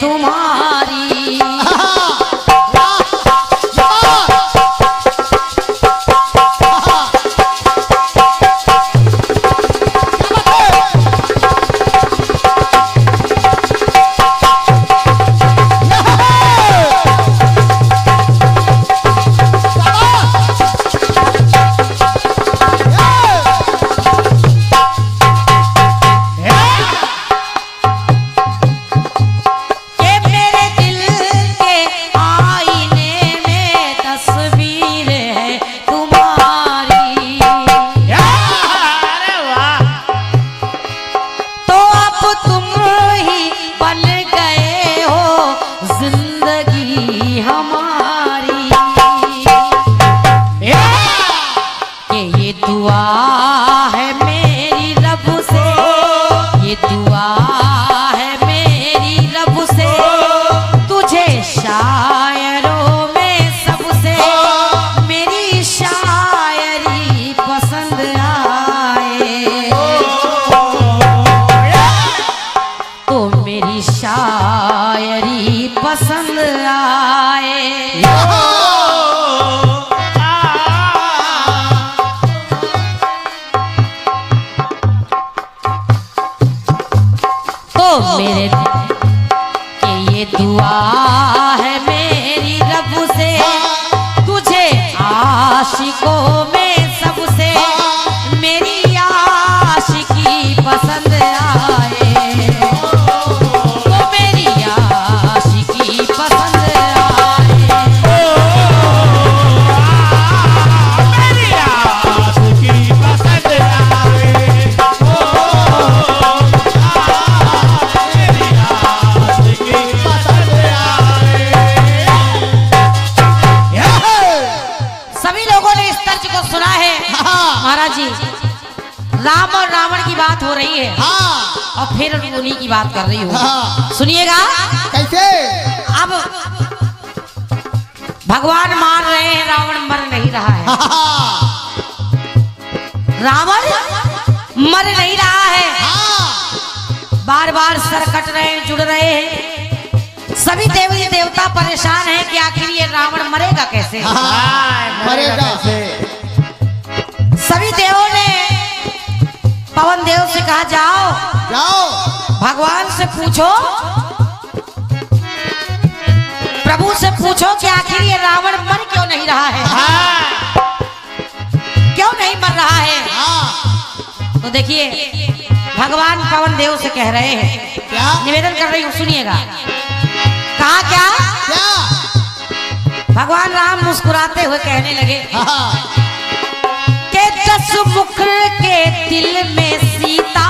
तुम्हारी। शायरी पसंद आए। तो मेरे के ये दुआ है मेरी रब से, तुझे आशिकों में सबसे मेरी आशिकी पसंद आए। महाराज जी, राम और रावण की बात हो रही है। हाँ। और फिर उन्हीं की बात कर रही हूँ। हाँ। सुनिएगा कैसे। अब भगवान मार रहे हैं, रावण मर नहीं रहा है। हाँ। रावण मर नहीं रहा है। हाँ। बार बार सर कट रहे हैं, जुड़ रहे हैं। सभी देवी देवता परेशान हैं कि आखिर ये रावण मरेगा कैसे। हाँ। मरेगा कैसे। सभी देवों ने पवन देव से कहा जाओ जाओ भगवान से पूछो, प्रभु से पूछो कि आखिर ये रावण मर क्यों नहीं रहा है। हाँ। क्यों नहीं मर रहा है। हाँ। तो देखिए भगवान पवन देव से कह रहे हैं, क्या निवेदन कर रही हूँ, सुनिएगा। कहा क्या भगवान राम मुस्कुराते हुए कहने लगे, हाँ। 10 मुख के दिल में सीता,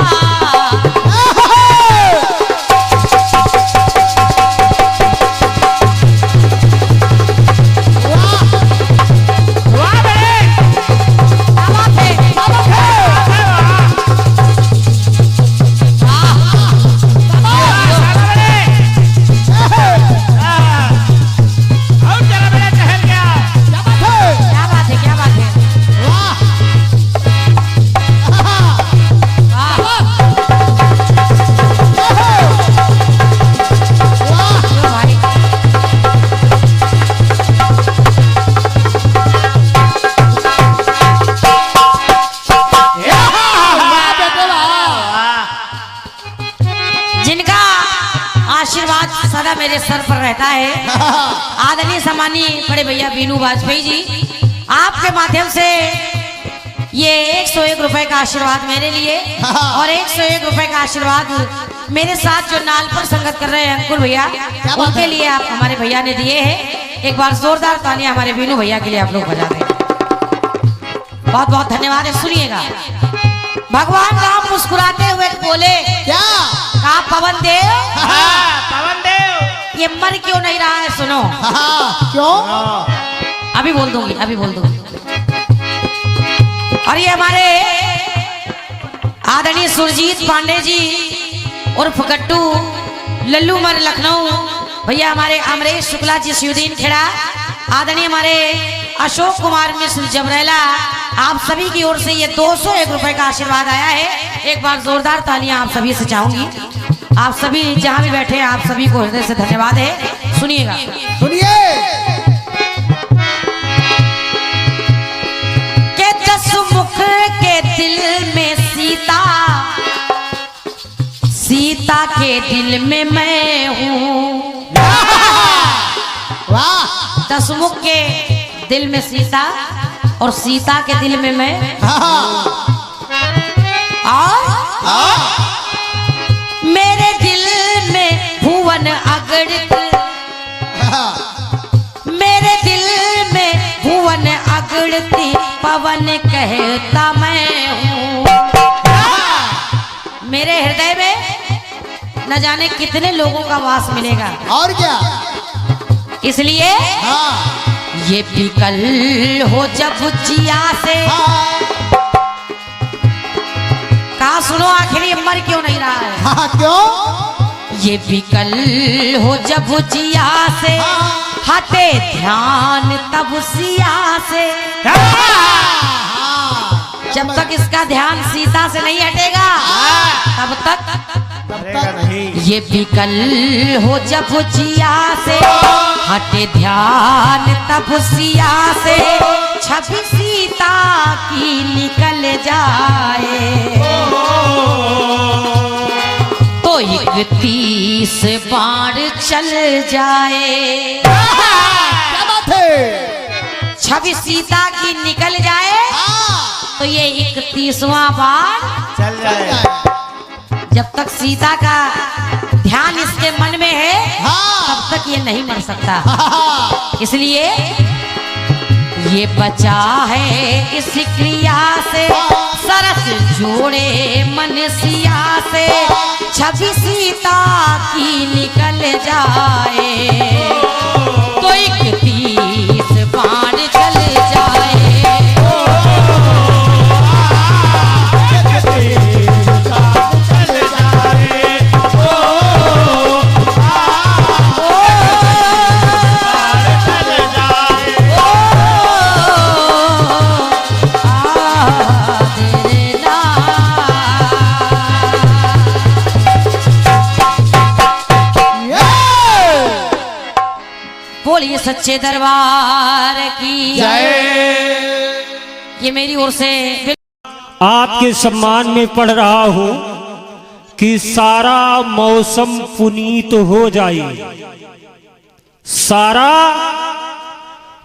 सदा मेरे सर पर रहता है। आदरणीय सम्मानीय बड़े भैया बीनू वाजपेयी जी, आपके माध्यम से ये 101 रुपए का आशीर्वाद मेरे लिए और 101 रुपए का आशीर्वाद मेरे साथ जो नाल पर संगत कर रहे हैं अंकुर भैया, उनके लिए आप हमारे भैया ने दिए हैं। एक बार जोरदार तालियां हमारे बीनू भैया के लिए आप लोग बजा दें। बहुत बहुत धन्यवाद है। सुनिएगा भगवान राम मुस्कुराते हुए बोले, क्या कहा पवन देव। पवन देव ये मर क्यों नहीं रहा है, सुनो। क्यों। अभी बोल दूंगी, अभी बोल दूंगी। और ये हमारे आदरणीय सुरजीत पांडे जी उर्फ गट्टू लल्लू मर लखनऊ भैया, हमारे अमरेश शुक्ला जी शिवदीन खेड़ा, आदरणीय हमारे अशोक कुमार मिश्र जबरेला, आप सभी की ओर से ये 201 रुपए का आशीर्वाद आया है। एक बार जोरदार तालियां आप सभी से चाहूंगी। आप सभी जहाँ भी बैठे हैं आप सभी को हृदय से धन्यवाद है। सुनिएगा। सुनिए। के दशमुख के दिल में सीता, सीता के दिल में मैं हूँ। वाह। दशमुख के दिल में सीता और सीता के दिल में मैं। और मेरे दिल में भुवन अगणित, मेरे दिल में भुवन अगणित पवन कहता मैं हूँ। मेरे हृदय में न जाने कितने लोगों का वास मिलेगा। और क्या। इसलिए ये विकल हो जब जिया से। कहा सुनो आखिरी मर क्यों नहीं रहा है। क्यों। ये विकल हो जब जिया से, हटे ध्यान तब सिया से। जब तक इसका ध्यान सीता से नहीं हटेगा तब तक ये विकल हो जब जिया से, हटे ध्यान तब सिया से। छवि सीता की निकल जाए तो 31 बाण चल जाए। क्या बात है। छवि सीता की निकल जाए तो ये 31वां बाण चल जाए। जब तक सीता का ध्यान इसके मन में है तब तक ये नहीं मर सकता। इसलिए ये बचा है इस क्रिया से, सरस जोड़े मन सिया से। छवि सीता की निकल जाए तो 31 बाण चल जाए। बोलिए सच्चे दरबार की जय। ये मेरी ओर से आपके सम्मान में पढ़ रहा हूं कि सारा मौसम पुनीत हो जाए, सारा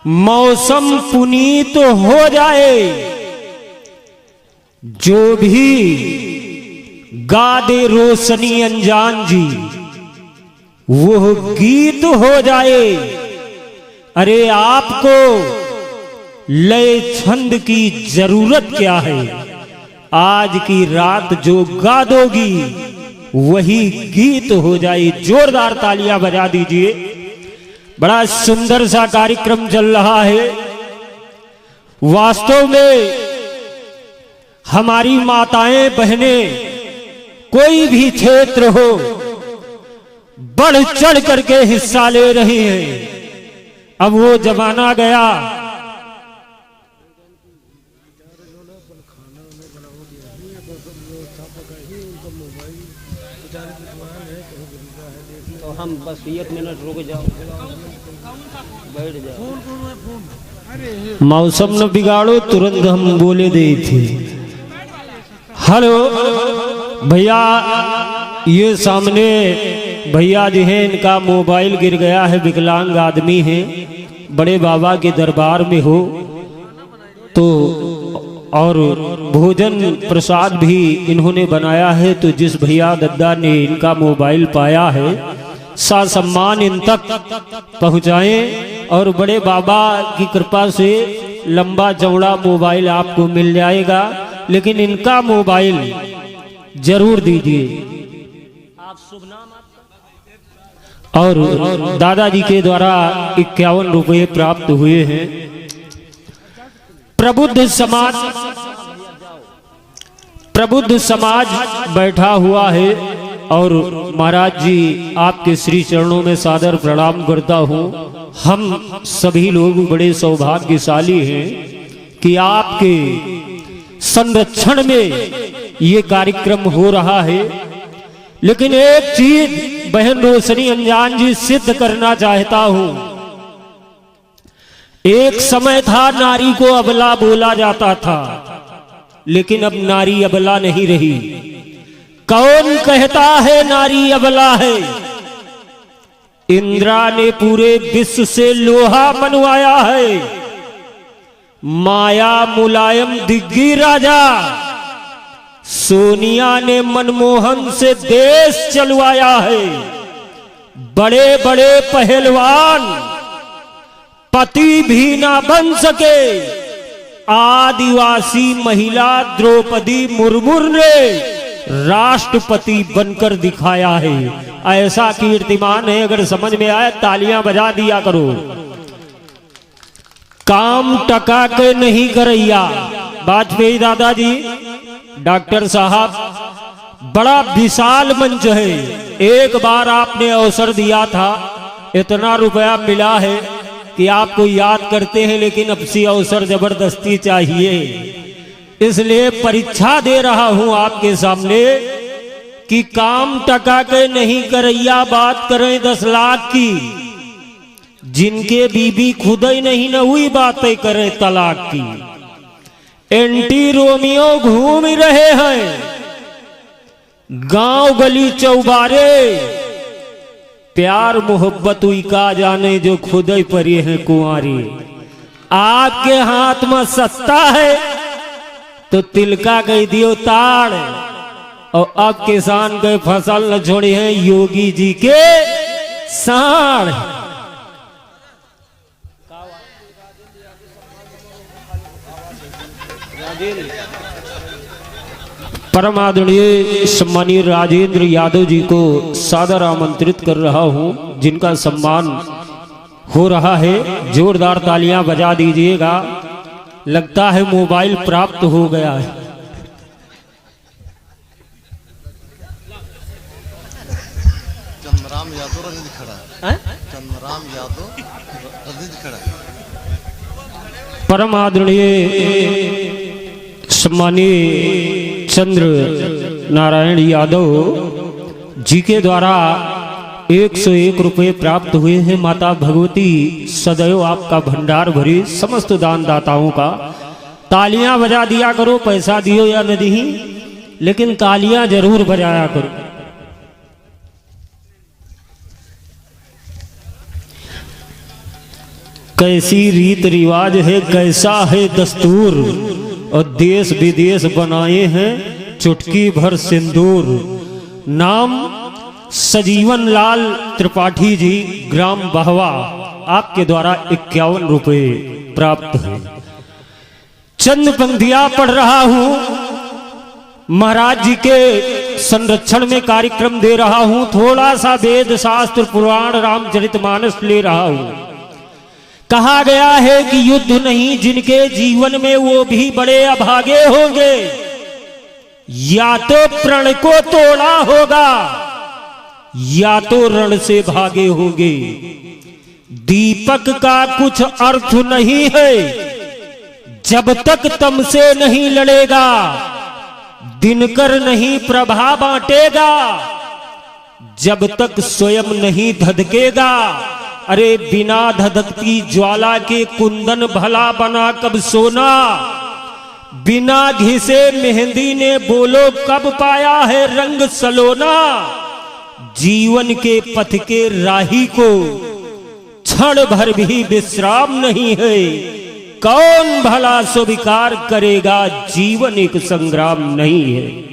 मौसम पुनीत हो जाए। जो भी गा दे रोशनी अनजान जी वो गीत हो जाए। अरे आपको लय छंद की जरूरत क्या है। आज की रात जो गा दोगी वही गीत हो जाए। जोरदार तालियां बजा दीजिए। बड़ा सुंदर सा कार्यक्रम चल रहा है। वास्तव में हमारी माताएं बहनें कोई भी क्षेत्र हो बढ़ चढ़ करके हिस्सा ले रही हैं। अब वो जमाना गया तो हम बस 1 मिनट रुक जाओ, बैठ जाओ। मौसम न बिगाड़ो तुरंत हम बोले दे थे। हेलो भैया, ये सामने भैया जी हैं, इनका मोबाइल गिर गया है, विकलांग आदमी हैं, बड़े बाबा के दरबार में हो तो, और भोजन प्रसाद भी इन्होंने बनाया है। तो जिस भैया दद्दा ने इनका मोबाइल पाया है सा सम्मान इन तक पहुँचाएं और बड़े बाबा की कृपा से लंबा चौड़ा मोबाइल आपको मिल जाएगा। लेकिन इनका मोबाइल जरूर दीजिए। और दादाजी के द्वारा 51 रुपये प्राप्त हुए हैं। प्रबुद्ध समाज बैठा हुआ है और महाराज जी आपके श्री चरणों में सादर प्रणाम करता हूँ। हम सभी लोग बड़े सौभाग्यशाली हैं कि आपके संरक्षण में ये कार्यक्रम हो रहा है। लेकिन एक चीज बहन रोशनी अनजान जी सिद्ध करना चाहता हूं। एक समय था नारी को अबला बोला जाता था, लेकिन अब नारी अबला नहीं रही। कौन कहता है नारी अबला है? इंद्रा ने पूरे विश्व से लोहा मनवाया है। माया मुलायम दिग्गी राजा सोनिया ने मनमोहन से देश चलवाया है। बड़े बड़े पहलवान पति भी ना बन सके। आदिवासी महिला द्रौपदी मुर्मू ने राष्ट्रपति बनकर दिखाया है। ऐसा कीर्तिमान है, अगर समझ में आए तालियां बजा दिया करो। काम टका के नहीं करैया। वाजपेयी दादाजी, डॉक्टर साहब, बड़ा विशाल मंच है। एक बार आपने अवसर दिया था, इतना रुपया मिला है कि आपको याद करते हैं, लेकिन अब सी अवसर जबरदस्ती चाहिए। इसलिए परीक्षा दे रहा हूं आपके सामने कि काम टका के नहीं करैया, बात करें 10 लाख की। जिनके बीबी खुद ही नहीं न हुई बातें करें तलाक की। एंटी रोमियो घूम रहे हैं गांव गली चौबारे। प्यार मोहब्बत हुई का जाने जो खुद ही परी है कुंवारी। आपके हाथ में सत्ता है तो तिलका कह दियो ताड़। और अब किसान के फसल न छोड़ी है योगी जी के साड़। परम आदरणीय सम्मानीय राजेंद्र यादव जी को सादर आमंत्रित कर रहा हूं, जिनका सम्मान हो रहा है। जोरदार तालियां बजा दीजिएगा। लगता है मोबाइल प्राप्त हो गया है। चंद्रराम यादव रजत खड़ा है। चंद्रराम यादव रजत खड़ा है। परम आदरणीय सम्मानीय चंद्र नारायण यादव जी के द्वारा 101 रुपये प्राप्त हुए हैं। माता भगवती सदैव आपका भंडार भरी। समस्त दानदाताओं का तालियां बजा दिया करो। पैसा दियो या नहीं, लेकिन तालियां जरूर बजाया करो। कैसी रीत रिवाज है, कैसा है दस्तूर, और देश विदेश बनाए हैं चुटकी भर सिंदूर। नाम सजीवन लाल त्रिपाठी जी, ग्राम बहवा, आपके द्वारा 51 रुपये प्राप्त है। चंद पंक्तियां पढ़ रहा हूं। महाराज जी के संरक्षण में कार्यक्रम दे रहा हूं। थोड़ा सा वेद शास्त्र पुराण रामचरितमानस ले रहा हूं। कहा गया है कि युद्ध नहीं जिनके जीवन में वो भी बड़े अभागे होंगे। या तो प्रण को तोड़ा होगा या तो रण से भागे होंगे। दीपक का कुछ अर्थ नहीं है जब तक तम से नहीं लड़ेगा। दिनकर नहीं प्रभा बांटेगा जब तक स्वयं नहीं धधकेगा। अरे बिना धधकती ज्वाला के कुंदन भला बना कब सोना। बिना घिसे मेहंदी ने बोलो कब पाया है रंग सलोना। जीवन के पथ के राही को क्षण भर भी विश्राम नहीं है। कौन भला स्वीकार करेगा जीवन एक संग्राम नहीं है।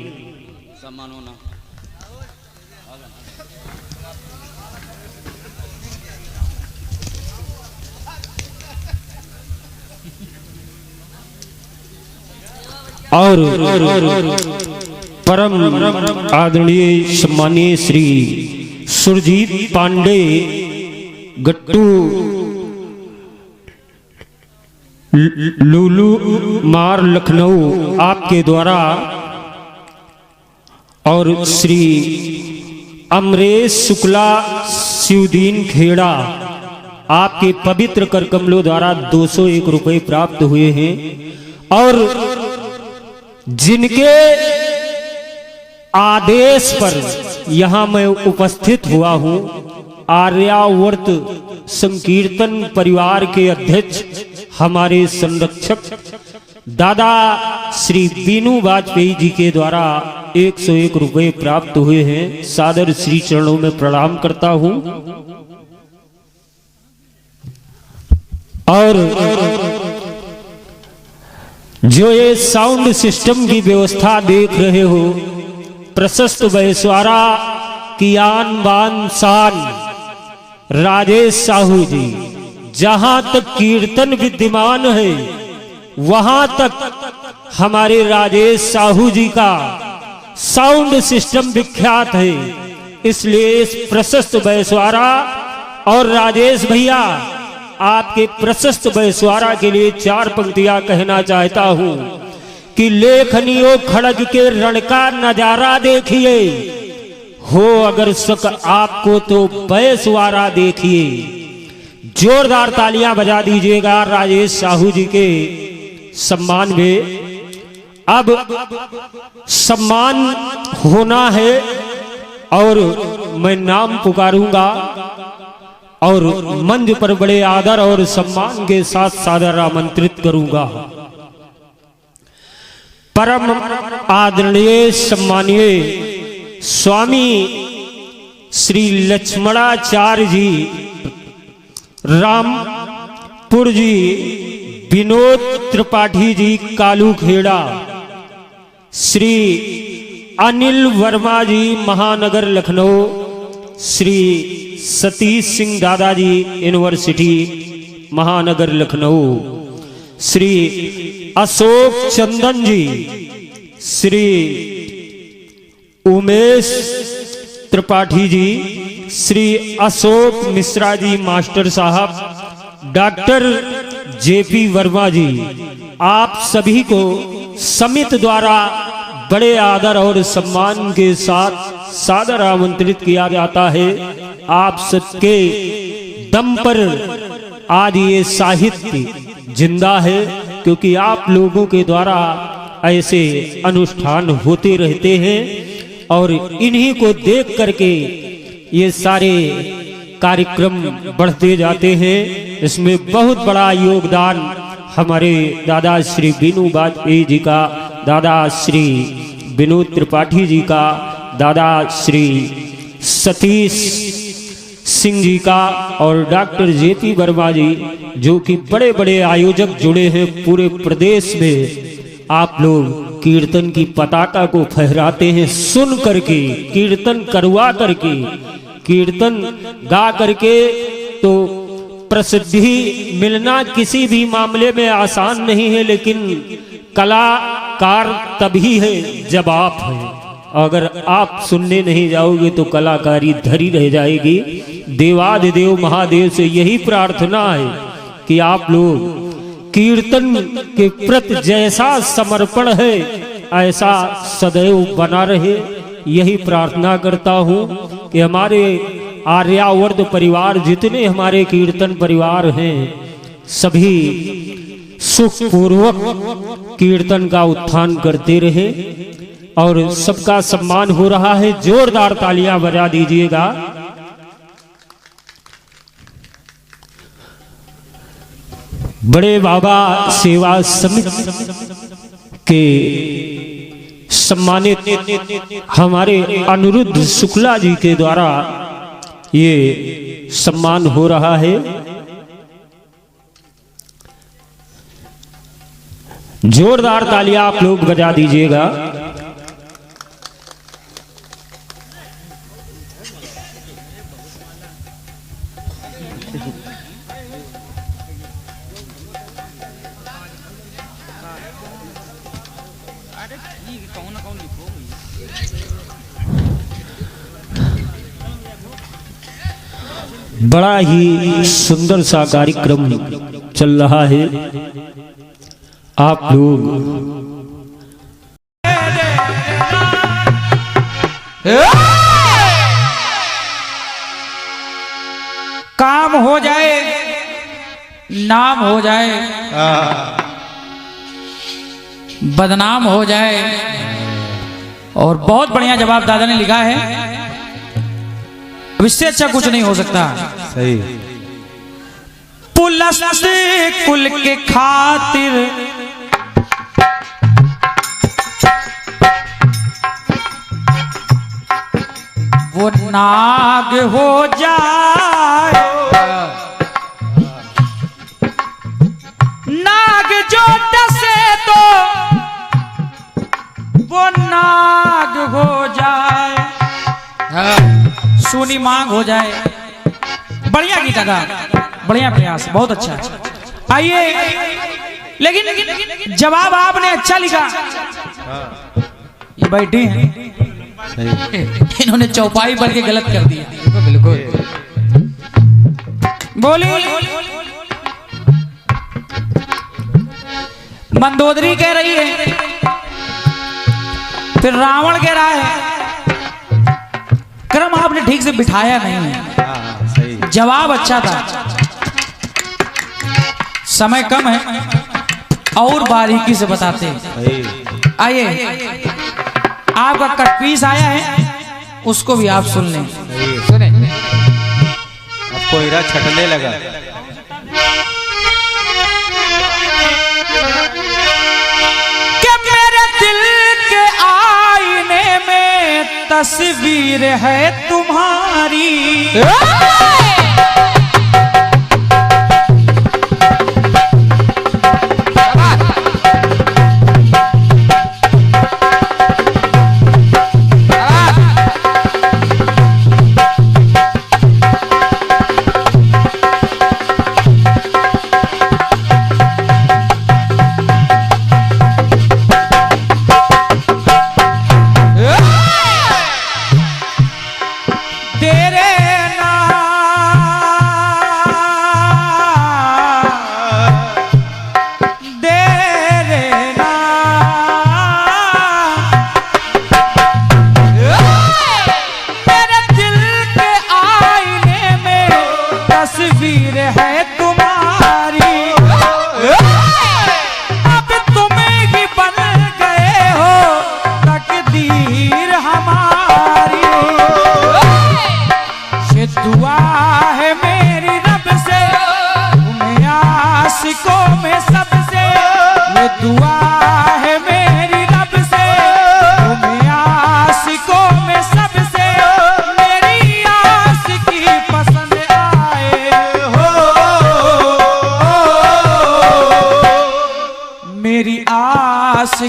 और परम आदरणीय सम्मानीय श्री सुरजीत पांडे गट्टू लुलू मार लखनऊ, आपके द्वारा, और श्री अमरेश शुक्ला शिवदीन खेड़ा, आपके पवित्र कर कमलों द्वारा 201 रुपये प्राप्त हुए हैं। और जिनके आदेश पर यहाँ मैं उपस्थित हुआ हूँ आर्यावर्त संकीर्तन परिवार के अध्यक्ष हमारे संरक्षक दादा श्री बीनू वाजपेयी जी के द्वारा 101 रुपये प्राप्त हुए हैं। सादर श्री चरणों में प्रणाम करता हूँ। और जो ये साउंड सिस्टम की व्यवस्था देख रहे हो, प्रशस्त वैश्वारा की आन बान शान राजेश साहू जी, जहां तक कीर्तन विद्यमान है वहां तक हमारे राजेश साहू जी का साउंड सिस्टम विख्यात है। इसलिए इस प्रशस्त वैश्वारा और राजेश भैया आपके प्रशस्त वैश्वारा के लिए 4 पंक्तियां कहना चाहता हूं कि लेखनियों खड़ग के रण का नजारा देखिए, हो अगर शक आपको तो वैश्वारा देखिए। जोरदार तालियां बजा दीजिएगा राजेश साहू जी के सम्मान में। अब सम्मान होना है और मैं नाम पुकारूंगा और मंच पर बड़े आदर और सम्मान के साथ सादर आमंत्रित करूंगा। परम आदरणीय सम्मानीय स्वामी श्री लक्ष्मणाचार्य जी रामपुर जी, विनोद त्रिपाठी जी कालू खेड़ा, श्री अनिल वर्मा जी महानगर लखनऊ, श्री सतीश सिंह दादाजी यूनिवर्सिटी महानगर लखनऊ, श्री अशोक चंदन जी, श्री उमेश त्रिपाठी जी, श्री अशोक मिश्रा जी मास्टर साहब, डॉक्टर जेपी वर्मा जी, आप सभी को समिति द्वारा बड़े आदर और सम्मान के साथ सादर आमंत्रित किया जाता है। आप सबके दम पर आज ये साहित्य जिंदा है, क्योंकि आप लोगों के द्वारा ऐसे अनुष्ठान होते रहते हैं और इन्हीं को देख करके ये सारे कार्यक्रम बढ़ते जाते हैं। इसमें बहुत बड़ा योगदान हमारे दादा श्री बीनू वाजपेयी जी का, दादा श्री विनोद त्रिपाठी जी का, दादा श्री सतीश सिंह जी का और डॉक्टर जेपी वर्मा जी, जो कि बड़े बड़े आयोजक जुड़े हैं पूरे प्रदेश में। आप लोग कीर्तन की पताका को फहराते हैं सुन करके, कीर्तन करवा करके, कीर्तन गा करके। तो प्रसिद्धि मिलना किसी भी मामले में आसान नहीं है, लेकिन कलाकार तभी है जब आप हैं। अगर आप सुनने नहीं जाओगे तो कलाकारी धरी रह जाएगी। देवाधिदेव महादेव से यही प्रार्थना है कि आप लोग कीर्तन के प्रति जैसा समर्पण है ऐसा सदैव बना रहे। यही प्रार्थना करता हूँ कि हमारे आर्यावर्त परिवार, जितने हमारे कीर्तन परिवार हैं, सभी सुखपूर्वक कीर्तन का उत्थान करते रहे और सबका सम्मान हो रहा है। जोरदार तालियां बजा दीजिएगा। बड़े बाबा सेवा समिति के सम्मानित हमारे अनिरुद्ध शुक्ला जी के द्वारा ये सम्मान हो रहा है। जोरदार तालियां आप लोग बजा दीजिएगा। बड़ा ही सुंदर सा कार्यक्रम चल रहा है। आप लोग काम हो जाए, नाम हो जाए, बदनाम हो जाए। और बहुत बढ़िया जवाब दादा ने लिखा है। अब इससे अच्छा कुछ नहीं हो सकता। सही। पुलस्त कुल के खातिर वो नाग हो जाए, नाग जो डसे तो वो नाग हो जाए, सोनी मांग हो जाए। बढ़िया गीत था, बढ़िया प्रयास, बहुत अच्छा। आइए, लेकिन जवाब आपने अच्छा लिखा। ये बैठे हैं, इन्होंने चौपाई पढ़ के गलत कर दिया। बिल्कुल बोली। मंदोदरी कह रही है, फिर रावण कह रहा है। क्रम आपने ठीक से बिठाया नहीं है। जवाब अच्छा था, समय कम है और बारीकी से बताते हैं। आइए, आपका कट पीस आया है, उसको भी आप सुन लें। सुने आपको हीरा छटने लगा। कि मेरे दिल के आईने में तस्वीर है तुम्हारी,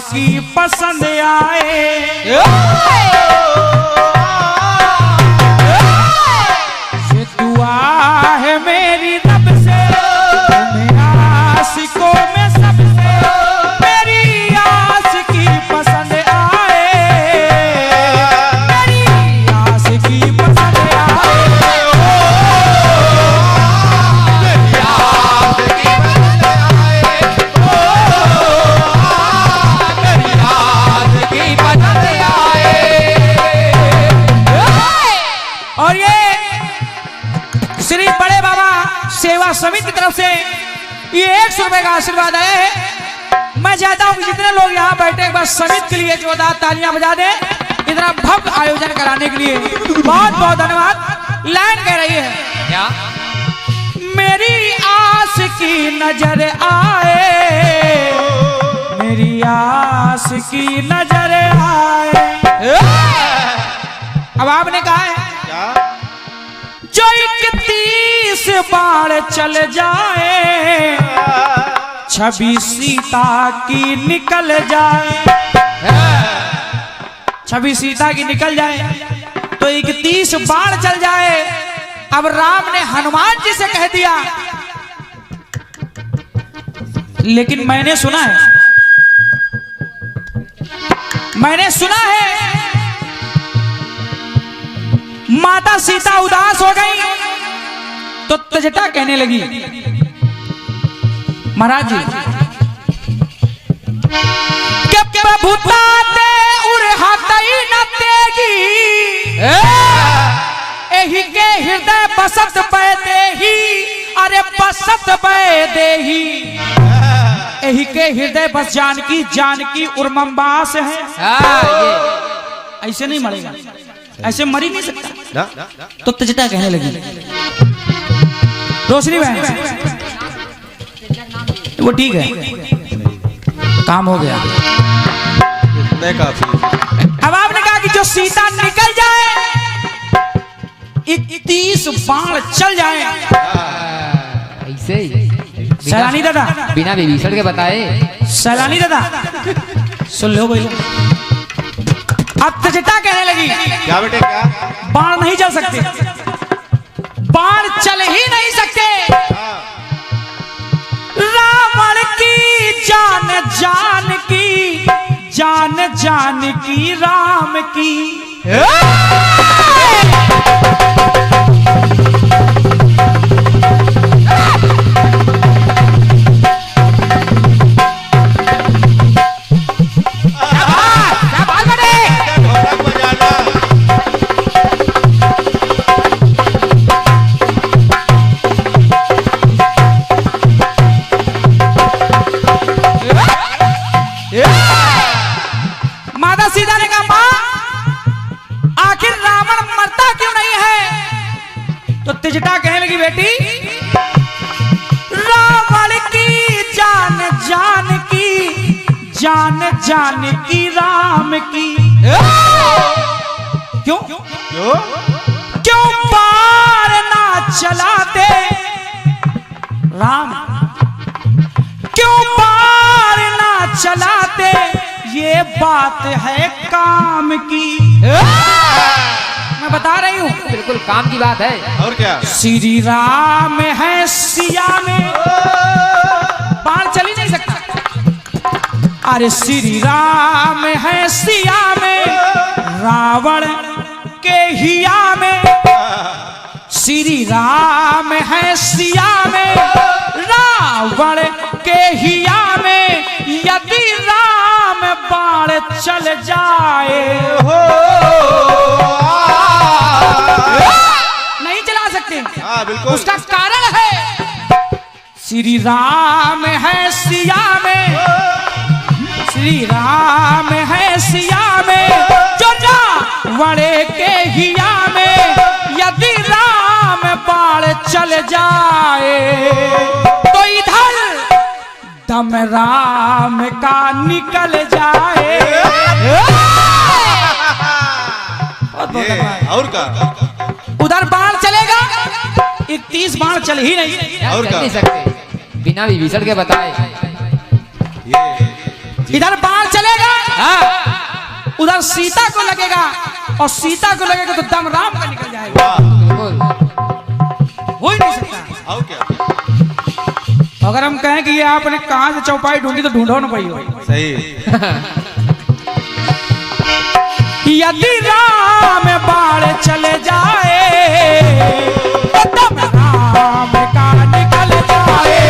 की पसंद आए। ये दुआ है मेरी रब से, तुम्हें आशिकों में सबसे मेरी आस की पसंद आए, मेरी आस की पसंद आए, मेरी आस की पसंद आए, और ये श्री बड़े बाबा सेवा समिति की तरफ से ये 100 रुपए का आशीर्वाद आया है। मैं चाहता हूँ कि जितने लोग यहाँ बैठे बस समिति के लिए जोरदार तालियां बजा दें, इतना भव्य आयोजन कराने के लिए बहुत बहुत धन्यवाद। लाइन कह रही है क्या? मेरी आस की नजर आए, मेरी आस की नजर आए। अब आपने कहा है जो 31 बार चल जाए, छवि सीता की निकल जाए, छवि सीता की निकल जाए तो 31 बार चल जाए। अब राम ने हनुमान जी से कह दिया, लेकिन मैंने सुना है माता सीता उदास हो गई तो तजटा कहने लगी, महाराज जी क्या प्रभुता दे उर हाथई न तेगी, एही के हृदय बसत पै देही, अरे बसत पै देही, एही के हृदय बस जानकी, जानकी उर्मंबास है। ऐसे नहीं मरेगा, ऐसे मर ही नहीं सकता। तो तेजता कहने लगी, रोशनी बहन वो ठीक है, काम हो गया। काफी। अब आपने कहा कि जो सीता निकल जाए, 31 बाण चल जाए, ऐसे ही सैलानी दादा, बिना विभीषण के बताए। सैलानी दादा सुन लो भाई। अब तेजता कहने लगी, क्या बेटे क्या? बाण नहीं चल सकते, बाण चल ही नहीं सकते। रावण की जान जान की, जान जान की राम की। माता सीता ने कहा, मां आखिर रावण मरता क्यों नहीं है? तो तेजटा कहने लगी, बेटी रावण की जान जान की, जान जान की राम की। क्यों क्यों? क्यों बाण ना चलाते राम, क्यों बाण ना चलाते, ये बात है काम की। मैं बता रही हूं, बिल्कुल काम की बात है। और क्या? श्री राम है सिया में, बाण चल ही नहीं सकता। अरे श्री राम है सिया में, रावण के हिया में। श्री राम है सिया में, रावण के हिया में। यदि राम बाण चल जाए, नहीं चला सकते। हाँ बिल्कुल। उसका कारण है, श्री राम है सिया में, श्री राम है सिया में, जो रावण के हिया में। यदि राम बाण चल जाए, तो इधर दम राम का निकल जाए। और का? उधर बाण चलेगा, 31 बाण चल ही नहीं। यार, और चल क्या? नहीं सकते बिना विभीषण के बताए। इधर बाण चलेगा, उधर सीता को लगेगा, और सीता को लगेगा तो दम राम का निकल जाएगा। बिल्कुल हो ही नहीं सकता। और क्या? अगर हम कहें कि ये आपने कहां से चौपाई ढूंढी, तो ढूंढो ना पाई हो। सही। यदि राम बाण चले जाए, तो दम राम का निकल जाए।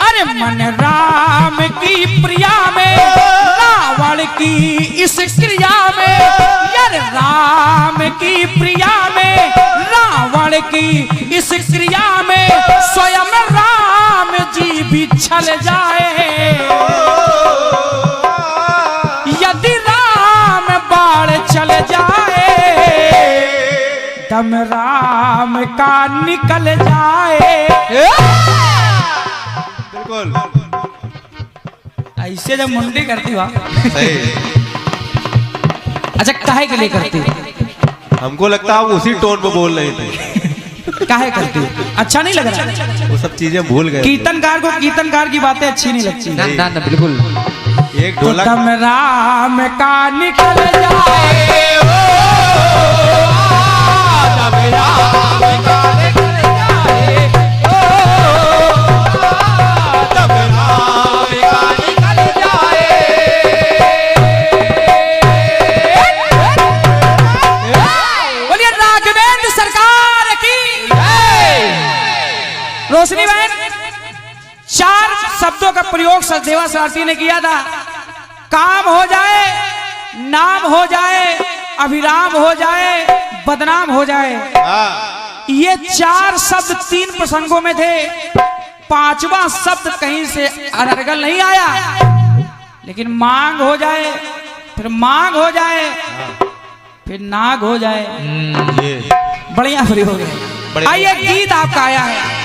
अरे मन राम की प्रिया में, रावण की इस क्रिया में। यार राम की प्रिया में, रावण की इस क्रिया में। स्वयं राम जी भी छल जाए, यदि राम बाण चल जाए, दम राम का निकल जाए। बिल्कुल ऐसे जब मुंडी करती हो, सही। अच्छा काहे के लिए करती हो? हमको लगता है आप उसी टोन पे बोल रहे थे। काहे करती हो? अच्छा नहीं लग रहा? वो सब चीजें भूल गए। कीर्तनकार को कीर्तनकार की बातें अच्छी नहीं लगती। ना ना ना बिल्कुल। एक तो ढोलक दम राम का निकल जाए, बोलिए राघवेंद्र सरकार की। रोशनी बहन, 4 शब्दों का प्रयोग सचदेवा सारथी ने किया था। काम हो जाए, नाम हो जाए, अभिराम हो जाए, बदनाम हो जाए। ये 4 शब्द 3 प्रसंगों में थे, 5वां शब्द कहीं से अनर्गल नहीं आया। लेकिन मांग हो जाए, फिर मांग हो जाए, फिर नाग हो जाए, बढ़िया फ्री हो गए। आइए गीत आपका आया है।